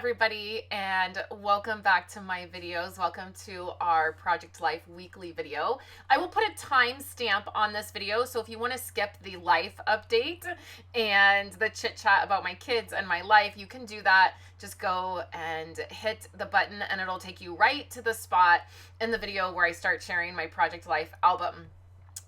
everybody, and welcome back to my videos. Welcome to our Project Life weekly video. I will put a timestamp on this video, so if you want to skip the life update and the chit chat about my kids and my life, you can do that. Just go and hit the button and it'll take you right to the spot in the video where I start sharing my Project Life album.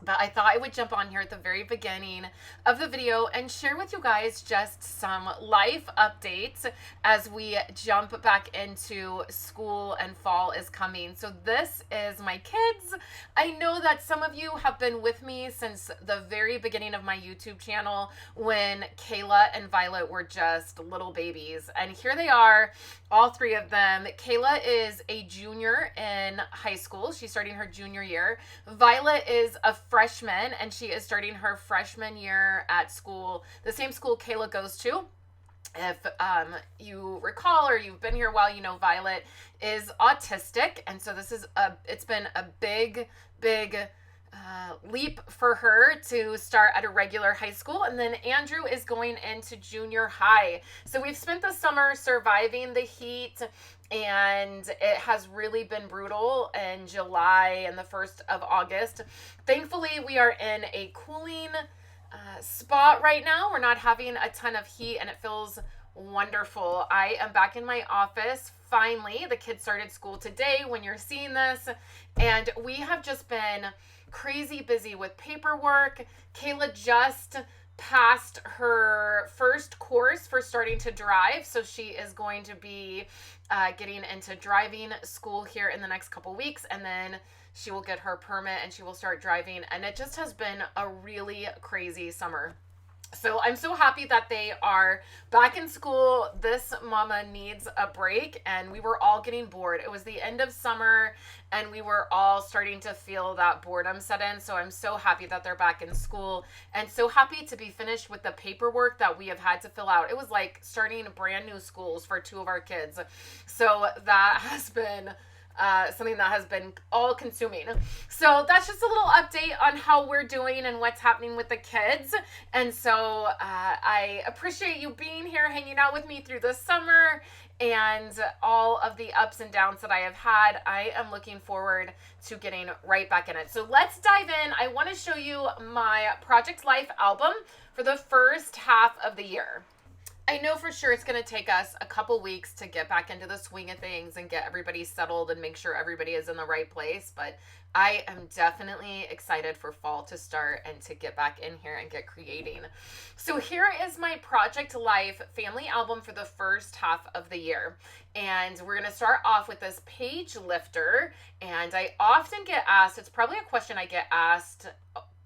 But I thought I would jump on here at the very beginning of the video and share with you guys just some life updates as we jump back into school and fall is coming. So this is my kids. I know that some of you have been with me since the very beginning of my YouTube channel when Kayla and Violet were just little babies. And here they are, all three of them. Kayla is a junior in high school. She's starting her junior year. Violet is a freshman and she is starting her freshman year at school, the same school Kayla goes to. If you recall or you've been here a while, you know Violet is autistic, and so it's been a big leap for her to start at a regular high school. And then Andrew is going into junior high. So we've spent the summer surviving the heat, and it has really been brutal in July and the 1st of August. Thankfully, we are in a cooling spot right now. We're not having a ton of heat and it feels wonderful. I am back in my office. Finally, the kids started school today when you're seeing this, and we have just been crazy busy with paperwork. Kayla just passed her first course for starting to drive, so she is going to be getting into driving school here in the next couple weeks, and then she will get her permit and she will start driving. And it just has been a really crazy summer. So I'm so happy that they are back in school. This mama needs a break, and we were all getting bored. It was the end of summer and we were all starting to feel that boredom set in. So I'm so happy that they're back in school and so happy to be finished with the paperwork that we have had to fill out. It was like starting brand new schools for two of our kids. So that has been something that has been all consuming. So that's just a little update on how we're doing and what's happening with the kids. And so I appreciate you being here, hanging out with me through the summer and all of the ups and downs that I have had. I am looking forward to getting right back in it. So let's dive in. I want to show you my Project Life album for the first half of the year. I know for sure it's going to take us a couple weeks to get back into the swing of things and get everybody settled and make sure everybody is in the right place, but I am definitely excited for fall to start and to get back in here and get creating. So here is my Project Life family album for the first half of the year. And we're going to start off with this page lifter. And I often get asked, it's probably a question I get asked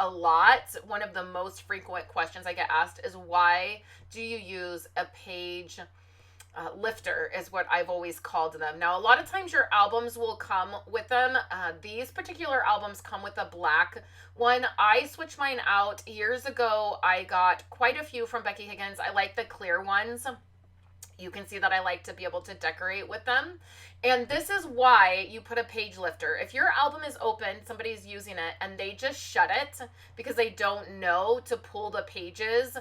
a lot. One of the most frequent questions I get asked is, why do you use a page lifter, is what I've always called them. Now, a lot of times your albums will come with them. These particular albums come with a black one. I switched mine out years ago. I got quite a few from Becky Higgins. I like the clear ones. You can see that I like to be able to decorate with them. And this is why you put a page lifter. If your album is open, somebody's using it, and they just shut it because they don't know to pull the pages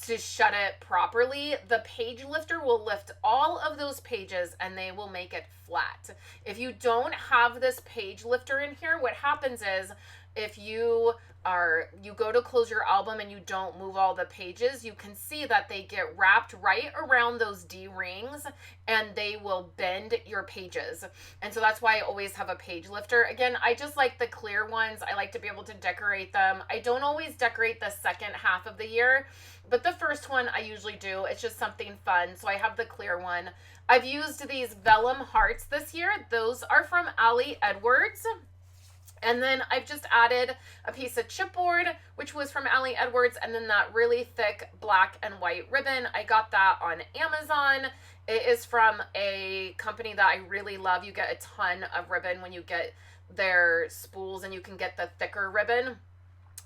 to shut it properly, the page lifter will lift all of those pages and they will make it flat. If you don't have this page lifter in here, what happens is, if you go to close your album and you don't move all the pages, you can see that they get wrapped right around those D rings and they will bend your pages. And so that's why I always have a page lifter. Again, I just like the clear ones. I like to be able to decorate them. I don't always decorate the second half of the year, but the first one I usually do. It's just something fun. So I have the clear one. I've used these vellum hearts this year. Those are from Ali Edwards. And then I've just added a piece of chipboard, which was from Ali Edwards, and then that really thick black and white ribbon. I got that on Amazon. It is from a company that I really love. You get a ton of ribbon when you get their spools, and you can get the thicker ribbon.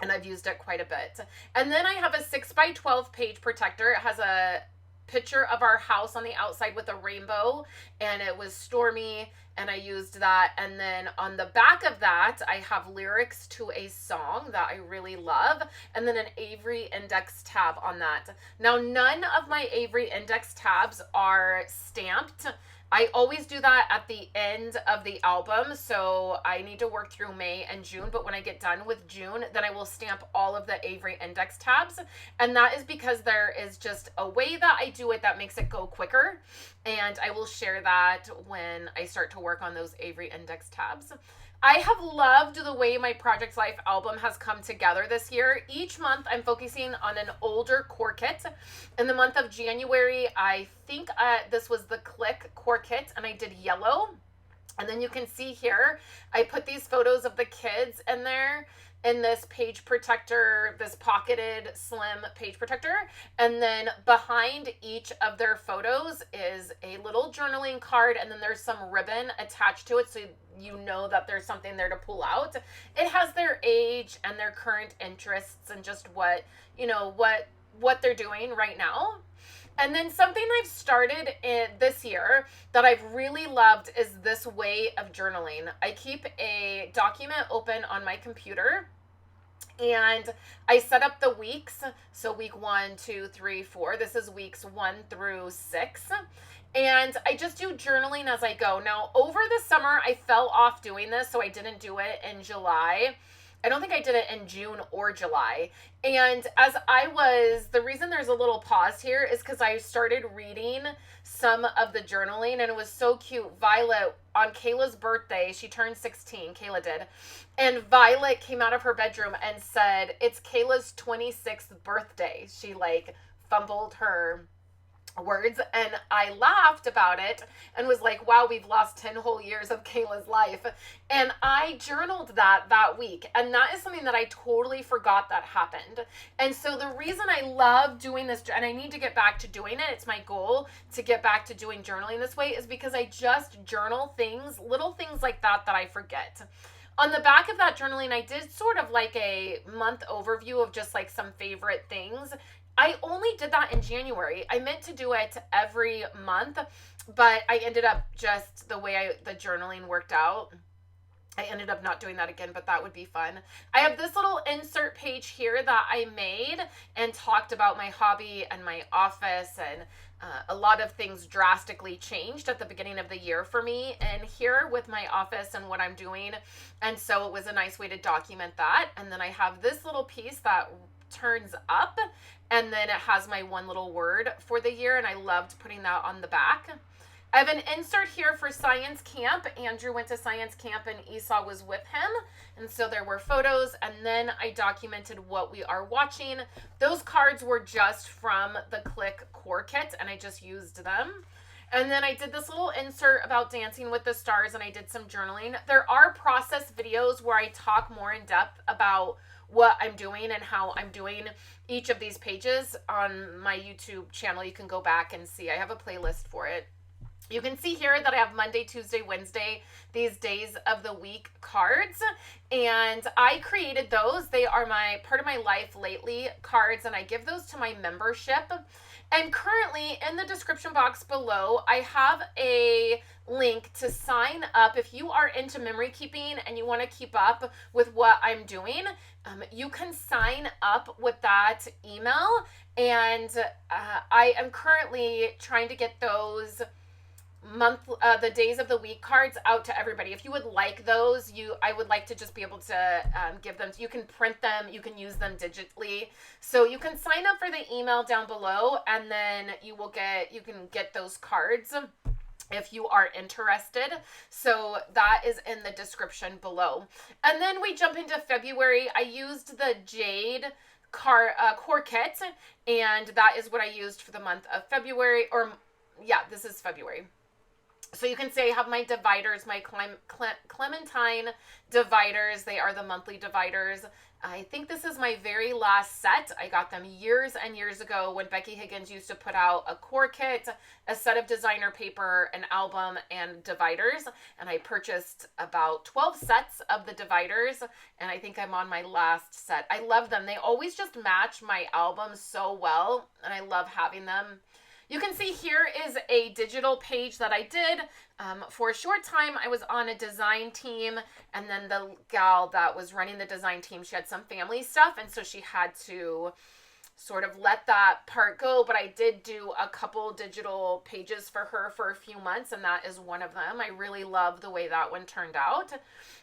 And I've used it quite a bit. And then I have a 6x12 page protector. It has a picture of our house on the outside with a rainbow, and it was stormy, and I used that. And then on the back of that, I have lyrics to a song that I really love, and then an Avery index tab on that. Now, none of my Avery index tabs are stamped. I always do that at the end of the album, so I need to work through May and June, but when I get done with June, then I will stamp all of the Avery index tabs, and that is because there is just a way that I do it that makes it go quicker, and I will share that when I start to work on those Avery index tabs. I have loved the way my Project Life album has come together this year. Each month I'm focusing on an older core kit. In the month of January, I think this was the Click core kit, and I did yellow. And then you can see here, I put these photos of the kids in there in this page protector, this pocketed slim page protector. And then behind each of their photos is a little journaling card, and then there's some ribbon attached to it so you know that there's something there to pull out. It has their age and their current interests and just what, what they're doing right now. And then something I've started this year that I've really loved is this way of journaling. I keep a document open on my computer, and I set up the weeks. So week 1, 2, 3, 4. This is weeks 1 through 6. And I just do journaling as I go. Now, over the summer, I fell off doing this, so I didn't do it in July. I don't think I did it in June or July. And the reason there's a little pause here is because I started reading some of the journaling, and it was so cute. Violet, on Kayla's birthday, she turned 16, Kayla did, and Violet came out of her bedroom and said, "It's Kayla's 26th birthday." She fumbled her words, and I laughed about it and was like, wow, we've lost 10 whole years of Kayla's life. And I journaled that week, and that is something that I totally forgot that happened. And so the reason I love doing this, and I need to get back to doing it, it's my goal to get back to doing journaling this way, is because I just journal things, little things like that I forget. On the back of that journaling, I did sort of a month overview of just some favorite things. I only did that in January. I meant to do it every month, but I ended up just the way the journaling worked out. I ended up not doing that again, but that would be fun. I have this little insert page here that I made and talked about my hobby and my office, and a lot of things drastically changed at the beginning of the year for me and here with my office and what I'm doing. And so it was a nice way to document that. And then I have this little piece that turns up, and then it has my one little word for the year, and I loved putting that on the back. I have an insert here for science camp. Andrew went to science camp and Esau was with him, and so there were photos, and then I documented what we are watching. Those cards were just from the Click core kit, and I just used them. And then I did this little insert about Dancing with the Stars, and I did some journaling. There are process videos where I talk more in depth about what I'm doing and how I'm doing each of these pages on my YouTube channel. You can go back and see. I have a playlist for it. You can see here that I have Monday, Tuesday, Wednesday, these days of the week cards, and I created those. They are part of my life lately cards, and I give those to my membership. And currently in the description box below, I have a link to sign up. If you are into memory keeping and you want to keep up with what I'm doing, you can sign up with that email. And I am currently trying to get those the days of the week cards out to everybody. If you would like those, I would like to just be able to give them. You can print them, you can use them digitally. So you can sign up for the email down below, and then you can get those cards if you are interested. So that is in the description below. And then we jump into February. I used the Jade core kit, and that is what I used for the month of February. This is February. So you can see I have my dividers, my Clementine dividers. They are the monthly dividers. I think this is my very last set. I got them years and years ago when Becky Higgins used to put out a core kit, a set of designer paper, an album, and dividers. And I purchased about 12 sets of the dividers, and I think I'm on my last set. I love them. They always just match my album so well, and I love having them. You can see here is a digital page that I did. For a short time, I was on a design team, and then the gal that was running the design team, she had some family stuff, and so she had to sort of let that part go, but I did do a couple digital pages for her for a few months, and that is one of them. I really love the way that one turned out.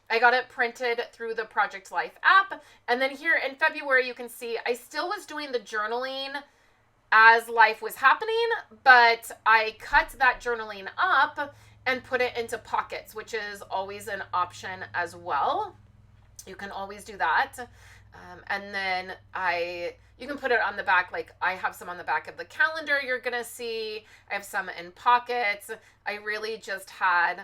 I got it printed through the Project Life app, and then here in February, you can see I still was doing the journaling as life was happening, but I cut that journaling up and put it into pockets, which is always an option as well. You can always do that. And then you can put it on the back, like I have some on the back of the calendar you're going to see. I have some in pockets. I really just had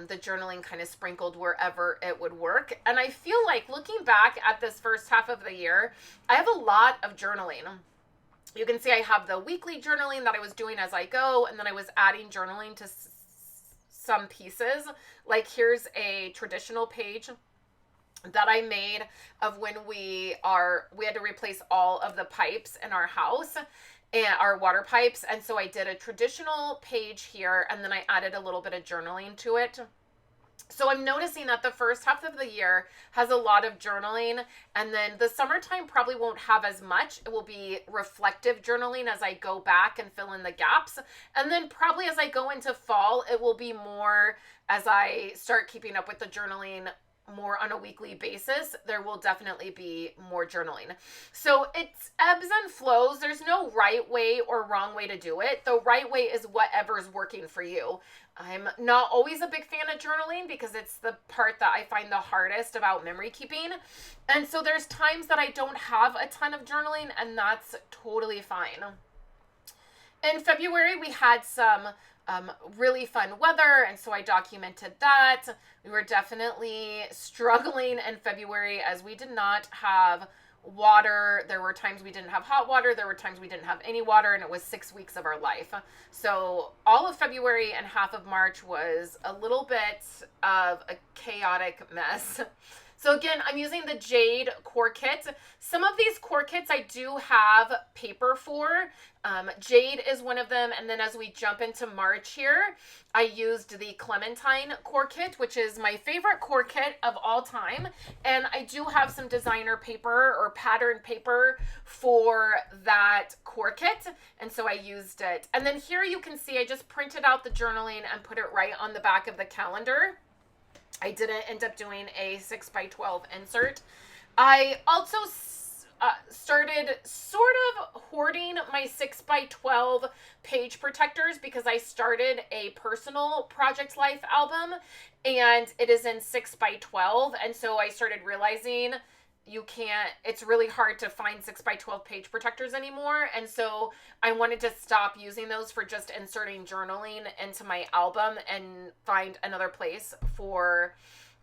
the journaling kind of sprinkled wherever it would work. And I feel like looking back at this first half of the year, I have a lot of journaling. You can see I have the weekly journaling that I was doing as I go, and then I was adding journaling to some pieces. Like here's a traditional page that I made of when we had to replace all of the pipes in our house and our water pipes. And so I did a traditional page here, and then I added a little bit of journaling to it. So I'm noticing that the first half of the year has a lot of journaling, and then the summertime probably won't have as much. It will be reflective journaling as I go back and fill in the gaps. And then probably as I go into fall, it will be more as I start keeping up with the journaling more on a weekly basis. There will definitely be more journaling. So it's ebbs and flows. There's no right way or wrong way to do it. The right way is whatever's working for you. I'm not always a big fan of journaling because it's the part that I find the hardest about memory keeping. And so there's times that I don't have a ton of journaling, and that's totally fine. In February, we had some really fun weather, and so I documented that. We were definitely struggling in February as we did not have water. There were times we didn't have hot water. There were times we didn't have any water, and it was 6 weeks of our life. So all of February and half of March was a little bit of a chaotic mess. So again, I'm using the Jade core kit. Some of these core kits I do have paper for. Jade is one of them. And then as we jump into March here, I used the Clementine core kit, which is my favorite core kit of all time. And I do have some designer paper or pattern paper for that core kit. And so I used it. And then here you can see I just printed out the journaling and put it right on the back of the calendar. I didn't end up doing a 6x12 insert. I also started sort of hoarding my 6x12 page protectors because I started a personal Project Life album, and it is in 6x12. And so I started realizing it's really hard to find 6x12 page protectors anymore. And so I wanted to stop using those for just inserting journaling into my album and find another place for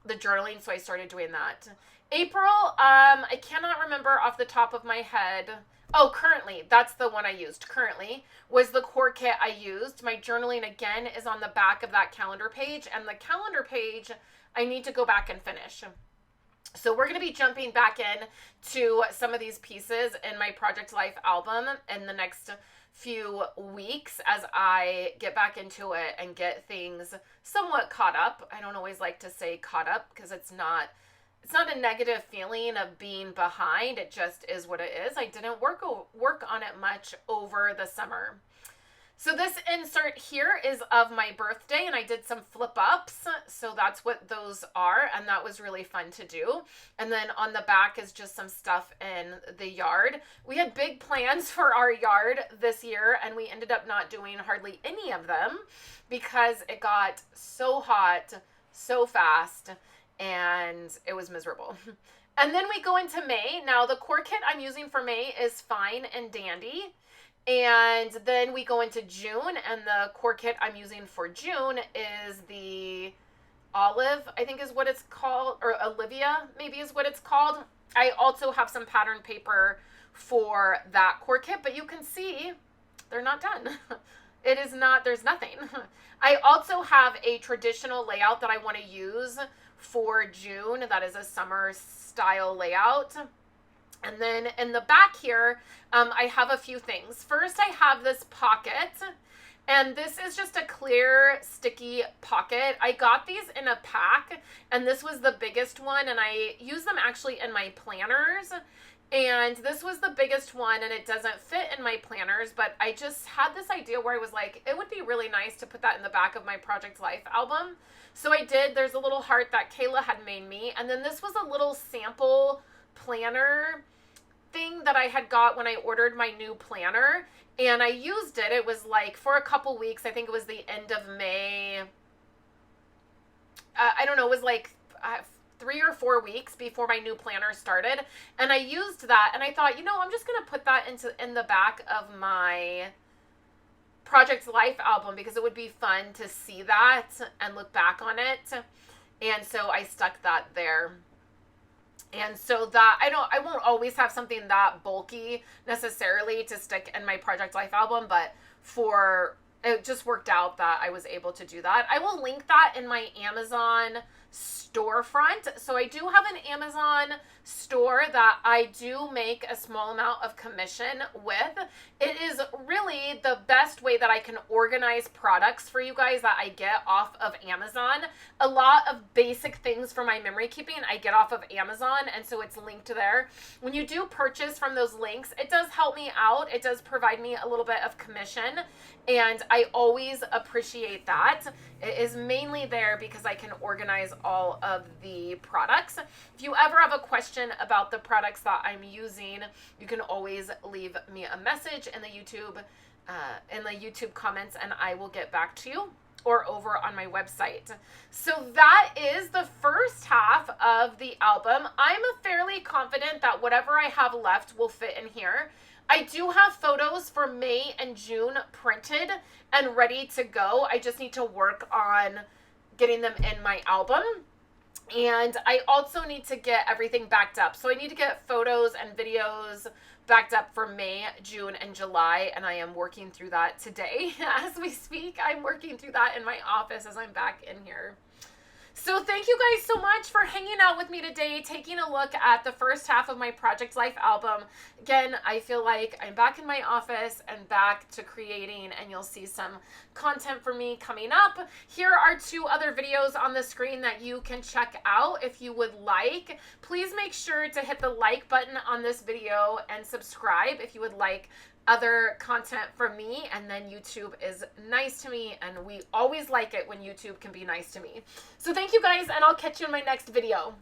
the journaling. So I started doing that. April, I cannot remember off the top of my head. Oh, currently, that's the one I used. Currently was the core kit I used. My journaling again is on the back of that calendar page, and the calendar page I need to go back and finish. So we're going to be jumping back in to some of these pieces in my Project Life album in the next few weeks as I get back into it and get things somewhat caught up. I don't always like to say caught up because it's not a negative feeling of being behind. It just is what it is. I didn't work on it much over the summer. So this insert here is of my birthday, and I did some flip ups. So that's what those are, and that was really fun to do. And then on the back is just some stuff in the yard. We had big plans for our yard this year, and we ended up not doing hardly any of them because it got so hot so fast, and it was miserable. And then we go into May. Now the core kit I'm using for May is fine and dandy. And then we go into June, and the core kit I'm using for June is the Olive, I think is what it's called, or Olivia maybe is what it's called. I also have some pattern paper for that core kit, but you can see they're not done. It is not, there's nothing. I also have a traditional layout that I want to use for June. That is a summer style layout. And then in the back here, I have a few things. First, I have this pocket. And this is just a clear, sticky pocket. I got these in a pack, and this was the biggest one, and I use them actually in my planners. And this was the biggest one, and it doesn't fit in my planners, but I just had this idea where I was like, it would be really nice to put that in the back of my Project Life album. So I did. There's a little heart that Kayla had made me. And then this was a little sample planner thing that I had got when I ordered my new planner. And I used it. It was like for a couple weeks. I think it was the end of May. I don't know. It was like 3 or 4 weeks before my new planner started. And I used that. And I thought, you know, I'm just going to put that in the back of my Project Life album because it would be fun to see that and look back on it. And so I stuck that there. And so that I won't always have something that bulky necessarily to stick in my Project Life album, but it just worked out that I was able to do that. I will link that in my Amazon storefront. So I do have an Amazon store that I do make a small amount of commission with. It is really the best way that I can organize products for you guys that I get off of Amazon. A lot of basic things for my memory keeping I get off of Amazon, and so it's linked there. When you do purchase from those links, it does help me out. It does provide me a little bit of commission, and I always appreciate that. It is mainly there because I can organize all of the products. If you ever have a question about the products that I'm using, you can always leave me a message in the YouTube comments, and I will get back to you, or over on my website. So that is the first half of the album. I'm fairly confident that whatever I have left will fit in here. I do have photos for May and June printed and ready to go. I just need to work on getting them in my album. And I also need to get everything backed up. So I need to get photos and videos backed up for May, June, and July. And I am working through that today as we speak. I'm working through that in my office as I'm back in here. So thank you guys so much for hanging out with me today, taking a look at the first half of my Project Life album. Again, I feel like I'm back in my office and back to creating, and you'll see some content for me coming up. Here are 2 other videos on the screen that you can check out if you would like. Please make sure to hit the like button on this video and subscribe if you would like other content from me. And then YouTube is nice to me, and we always like it when YouTube can be nice to me. So thank you guys, and I'll catch you in my next video.